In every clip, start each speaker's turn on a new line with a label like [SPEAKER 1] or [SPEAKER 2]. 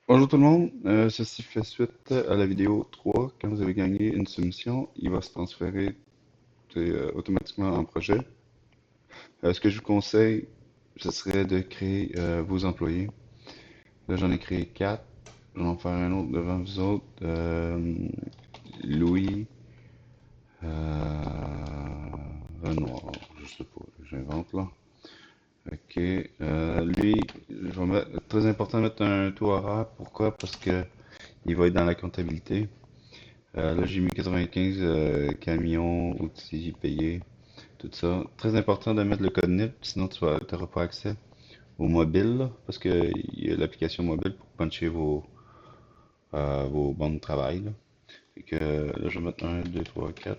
[SPEAKER 1] Bonjour tout le monde, ceci fait suite à la vidéo 3. Quand vous avez gagné une soumission, il va se transférer automatiquement en projet. Ce que je vous conseille, ce serait de créer vos employés. Là, j'en ai créé 4. Je vais en faire un autre devant vous autres. Louis, Renoir, je sais pas, j'invente là. Ok, lui, je vais mettre, très important de mettre un taux horaire. Pourquoi? Parce que il va être dans la comptabilité. Là, j'ai mis 95 camions, outils payés, tout ça. Très important de mettre le code NIP, sinon tu n'auras pas accès au mobile, là, parce qu'il y a l'application mobile pour puncher vos bandes de travail. Là. Fait que, là, je vais mettre un, 2, 3, 4.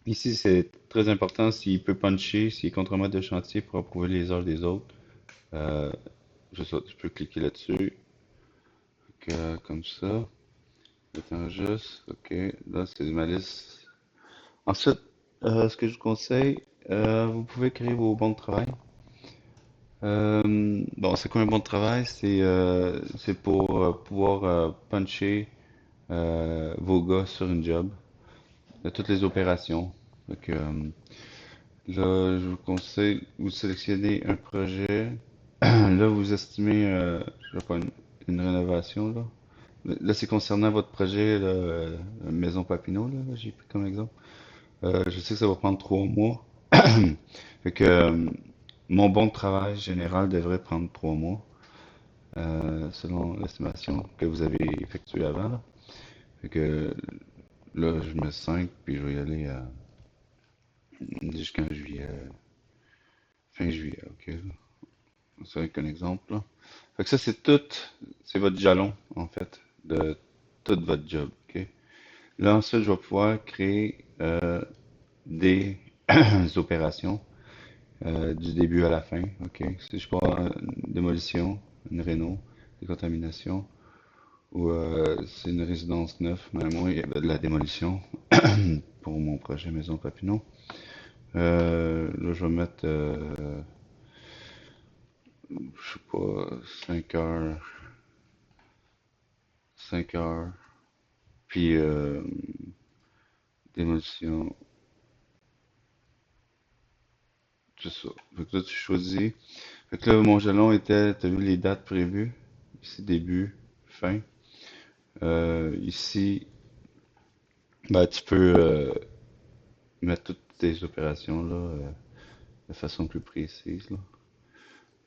[SPEAKER 1] Ici, c'est très important s'il peut puncher, s'il est contre-maître de chantier pour approuver les heures des autres. Euh, je sais, tu peux cliquer là-dessus, comme ça. Le temps juste, ok. Là, c'est ma liste. Ensuite, ce que je vous conseille, vous pouvez créer vos bons de travail. Bon, c'est quoi un bon de travail? C'est pour pouvoir puncher vos gars sur une job, de toutes les opérations. Donc, là, je vous conseille, vous sélectionnez un projet. Là, vous estimez, je sais pas, une rénovation, là. Là, c'est concernant votre projet, là, Maison Papineau, là, j'ai pris comme exemple. Je sais que ça va prendre 3 mois. Fait que mon bon de travail général devrait prendre 3 mois, selon l'estimation que vous avez effectuée avant. Là. Fait que là, je mets 5, puis je vais y aller jusqu'en juillet, fin juillet, ok. C'est un exemple. Là. Fait que ça, c'est votre jalon, en fait, de tout votre job, ok. Là, ensuite, je vais pouvoir créer des opérations. Du début à la fin. OK. Si je prends une démolition, une réno, décontamination, ou c'est une résidence neuve, mais moi, il y avait de la démolition pour mon projet Maison Papineau. Là, je vais mettre, je sais pas, 5 heures, 5 heures, puis démolition, c'est ça. Fait que là, tu choisis. Fait que là, mon jalon était, t'as vu les dates prévues? Ici, début, fin. Ici, ben, tu peux mettre toutes tes opérations là, de façon plus précise. Là.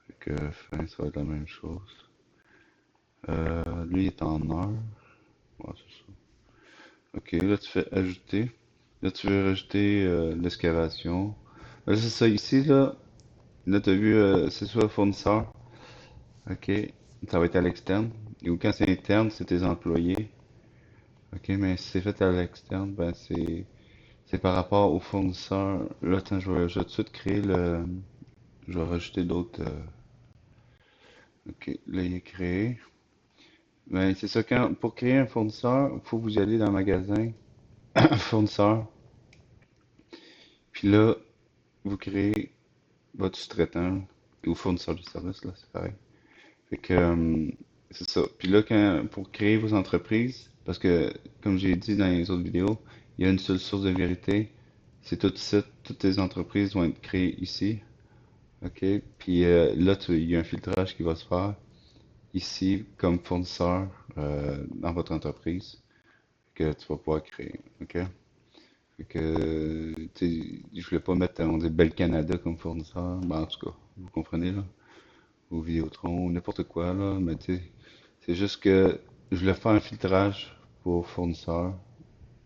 [SPEAKER 1] Fait que fin, ça va être la même chose. Lui, il est en heure. Ouais, c'est ça. Ok, là, tu fais ajouter. Là, tu veux rajouter l'excavation. Là, c'est ça, ici, là. Là, tu as vu, c'est soit fournisseur. Ok, ça va être à l'externe. Ou quand c'est interne, c'est tes employés. Ok, mais si c'est fait à l'externe, ben c'est par rapport au fournisseur. Là, attends, je vais tout de suite créer le. Je vais rajouter d'autres. Ok, là, il est créé. Ben, c'est ça, pour créer un fournisseur, il faut vous y aller dans le magasin, fournisseur, puis là, vous créez votre sous-traitant ou fournisseur de service, là, c'est pareil. Fait que, c'est ça. Puis là, pour créer vos entreprises, parce que, comme j'ai dit dans les autres vidéos, il y a une seule source de vérité, c'est tout ça, toutes les entreprises vont être créées ici, ok? Puis là, il y a un filtrage qui va se faire ici comme fournisseur dans votre entreprise que tu vas pouvoir créer. OK? Fait que, tu sais, je voulais pas mettre, on dit Bel Canada comme fournisseur. Ben, en tout cas, vous comprenez, là. Ou Vidéotron, ou n'importe quoi, là. Mais tu sais, c'est juste que je voulais faire un filtrage pour fournisseurs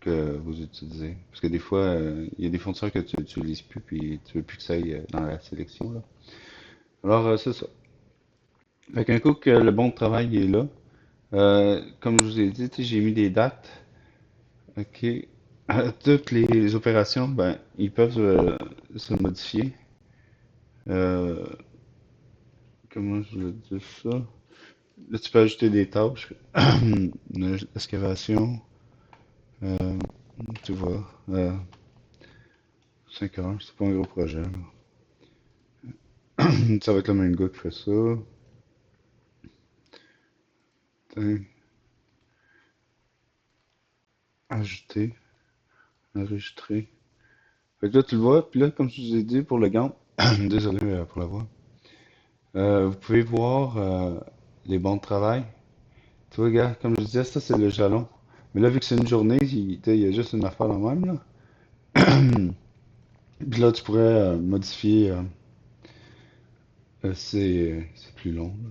[SPEAKER 1] que vous utilisez. Parce que des fois, il y a des fournisseurs que tu n'utilises plus, puis tu veux plus que ça aille dans la sélection, là. Alors, c'est ça. Fait qu'un coup que le bon de travail est là, comme je vous ai dit, tu sais, j'ai mis des dates. OK. Toutes les opérations, ben, ils peuvent se modifier. Euh, comment je veux dire ça? Là, tu peux ajouter des tâches. Excavation, euh, tu vois, 5 heures, c'est pas un gros projet. Là. Ça va être le même gars qui fait ça. euh, ajouter, enregistrer. Fait que là, tu le vois, puis là, comme je vous ai dit pour le gant, désolé pour la voix, vous pouvez voir les bons de travail. Tu vois, gars, comme je disais, ça c'est le jalon. Mais là, vu que c'est une journée, il y a juste une affaire la même, là. Puis là, tu pourrais modifier, c'est plus long, là.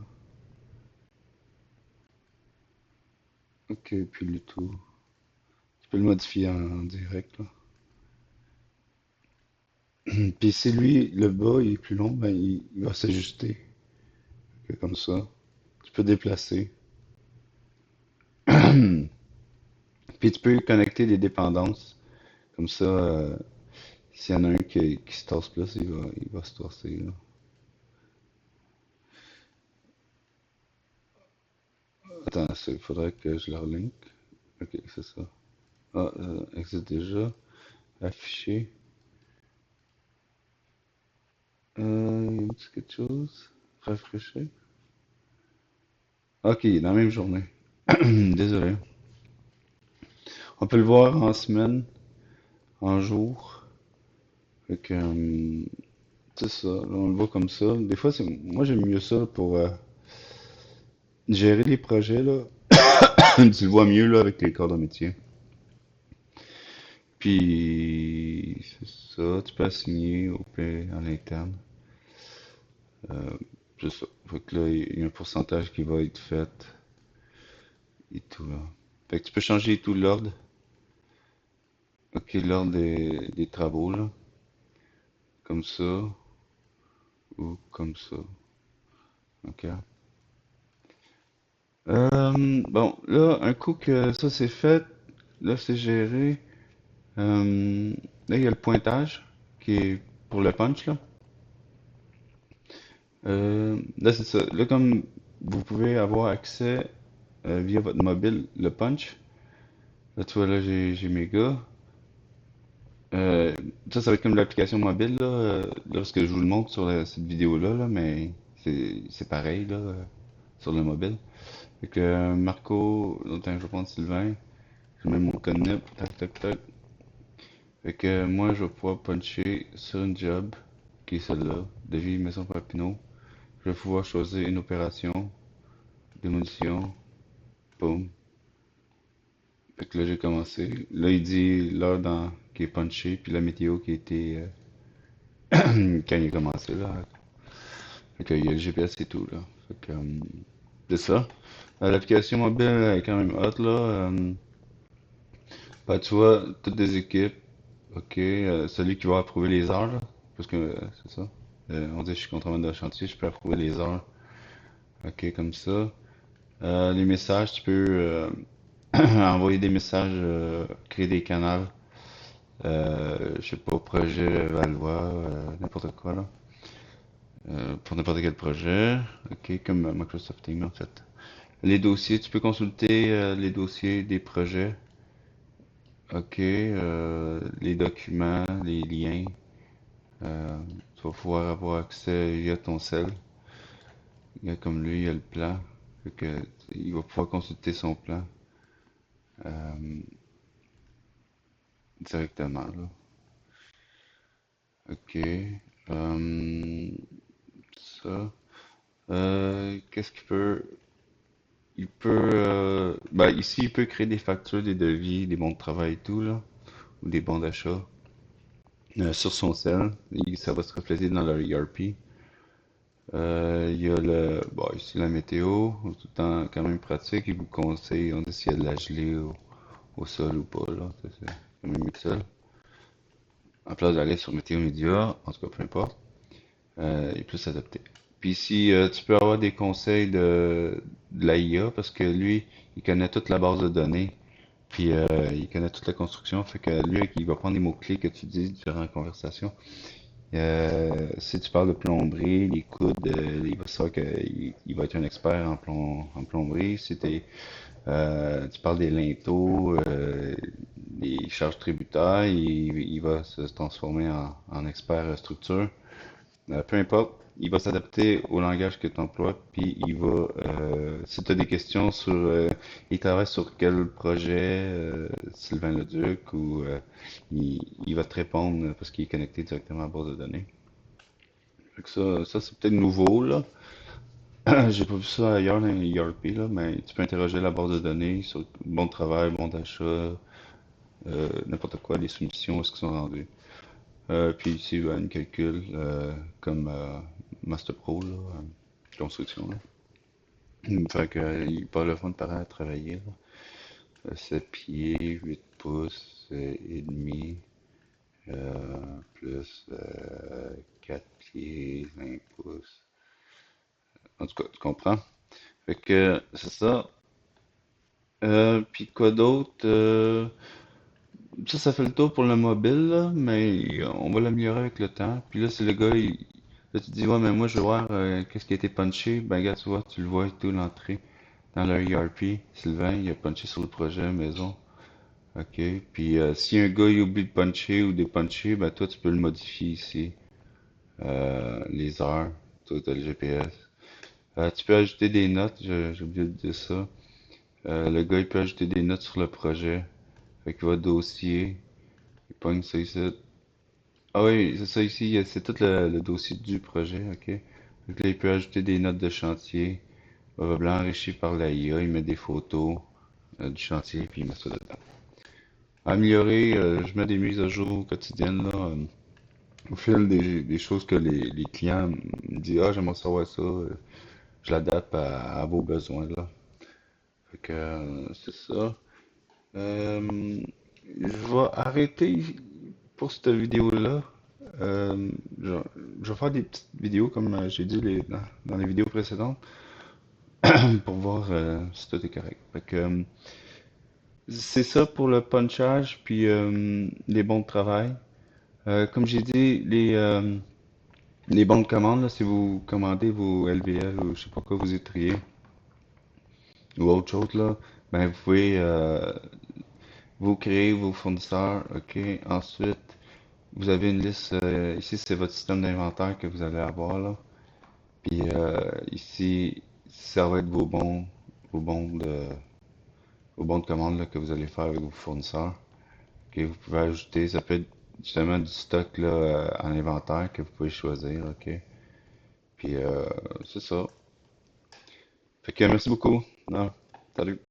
[SPEAKER 1] Ok, puis le tout. Tu peux le modifier en direct, là. Puis si lui, le bas, il est plus long, ben il va s'ajuster. Comme ça. Tu peux déplacer. Puis tu peux connecter des dépendances. Comme ça, s'il y en a un qui se tasse plus, il va se tasser, là. Attends, il faudrait que je la relink. Ok, c'est ça. Ah, existe déjà. Afficher. Il me dit quelque chose. Rafraîchir. Ok, dans la même journée. Désolé. On peut le voir en semaine, en jour. Fait que, c'est ça. Là, on le voit comme ça. Des fois, moi, j'aime mieux ça pour gérer les projets, là. Tu le vois mieux, là, avec les corps de métier. Puis, c'est ça. Tu peux assigner au P en interne. Euh, c'est ça. Fait que là, il y a un pourcentage qui va être fait et tout, là. Fait que tu peux changer tout l'ordre. Ok, l'ordre des travaux, là. Comme ça ou comme ça. Ok. Bon, là, un coup que ça c'est fait, là c'est géré. Là, il y a le pointage qui est pour le punch, là. Là, c'est ça. Là, comme vous pouvez avoir accès via votre mobile, le punch. Là, tu vois, là, j'ai mes gars. Euh, ça va être comme l'application mobile, là, lorsque je vous le montre sur cette vidéo-là, là, mais c'est pareil, là, sur le mobile. Fait que Marco, attends, je vais prendre Sylvain, je mets mon code NIP, tac, tac, tac. Fait que moi, je vais pouvoir puncher sur une job, qui est celle-là, Devis Maison Papineau. Je vais pouvoir choisir une opération, démolition, boum. Fait que là, j'ai commencé. Là, il dit l'heure qui est punché, puis la météo qui a été quand il a commencé, là. Fait que il y a le GPS et tout, là. Fait que, c'est ça. L'application mobile est quand même hot, là. Bah, tu vois, toutes des équipes. Ok, celui qui va approuver les heures, là, parce que c'est ça. On dit je suis contremaître de chantier, je peux approuver les heures. Ok, comme ça. Les messages, tu peux envoyer des messages, créer des canaux. Je sais pas, projet Valois, n'importe quoi là. Pour n'importe quel projet. Ok, comme Microsoft Teams en fait. Les dossiers, tu peux consulter les dossiers des projets. Ok, les documents, les liens. Tu vas pouvoir avoir accès via ton cell. Comme lui, il a le plan. Fait que, il va pouvoir consulter son plan euh, directement, là. Ok. Ça. Qu'est-ce qu'il peut... Il peut... ben, ici, il peut créer des factures, des devis, des bons de travail et tout, là. Ou des bons d'achat sur son cell. Et ça va se refléter dans leur ERP. Il y a bon, ici la météo, tout le temps quand même pratique. Il vous conseille, on dit s'il y a de la gelée au sol ou pas, là. Ça, c'est quand même mieux que ça. En place d'aller sur Météo Média, en tout cas, peu importe, il est plus adapté. Puis ici, tu peux avoir des conseils de la IA parce que lui, il connaît toute la base de données. Puis il connaît toute la construction. Fait que lui, il va prendre les mots-clés que tu dis durant la conversation. Si tu parles de plomberie, les coudes, il va savoir qu'il va être un expert en plomberie. Si tu parles des linteaux, des charges tributaires, il va se transformer en expert structure. Peu importe. il va s'adapter au langage que tu emploies, puis si tu as des questions il travaille sur quel projet, Sylvain Leduc, ou il va te répondre parce qu'il est connecté directement à la base de données. Fait que ça c'est peut-être nouveau, là. J'ai pas vu ça ailleurs dans les ERP, là, mais tu peux interroger la base de données sur bon travail, bon d'achat, n'importe quoi, les soumissions, est-ce qu'ils sont rendus. Puis ici, ben, une calcul comme Master Pro, là, construction. Là. Fait que, il pas le fun de parent à travailler. Là. 7 pieds, 8 pouces et demi, plus 4 pieds, 20 pouces. En tout cas, tu comprends? Fait que c'est ça. Puis quoi d'autre? Ça fait le tour pour le mobile, là, mais on va l'améliorer avec le temps. Puis là, c'est le gars, là, tu dis, ouais, mais moi, je veux voir qu'est-ce qui a été punché. Ben, gars, tu vois, tu le vois et tout, l'entrée dans le ERP. Sylvain, il a punché sur le projet maison. OK. Puis si un gars, il oublie de puncher ou dépuncher, ben, toi, tu peux le modifier ici. Les heures, toi, t'as le GPS. Tu peux ajouter des notes, j'ai oublié de dire ça. Le gars, il peut ajouter des notes sur le projet. Fait qu'il va dossier, il pogne ça ici. Ah oui, c'est ça ici, c'est tout le dossier du projet, ok. Donc là, il peut ajouter des notes de chantier, probablement enrichi par la IA, il met des photos du chantier, puis il met ça dedans. Améliorer, je mets des mises à jour quotidiennes, là, au fil des choses que les clients me disent, ah, j'aimerais savoir ça, je l'adapte à vos besoins, là. Fait que, c'est ça. Euh, je vais arrêter pour cette vidéo-là. Euh, je, je vais faire des petites vidéos comme j'ai dit dans les vidéos précédentes pour voir si tout est correct. Fait que, c'est ça pour le punchage puis les bons de travail. Comme j'ai dit, les bons de commande, là, si vous commandez vos LVL ou je sais pas quoi, vous étriez ou autre chose, là, ben vous pouvez vous créer vos fournisseurs, ok. Ensuite, vous avez une liste, ici c'est votre système d'inventaire que vous allez avoir là. Puis ici, ça va être vos bons de commande là, que vous allez faire avec vos fournisseurs. Ok, vous pouvez ajouter, ça peut être justement du stock là, en inventaire que vous pouvez choisir, ok. Puis c'est ça. Fait que merci beaucoup. Non, salut.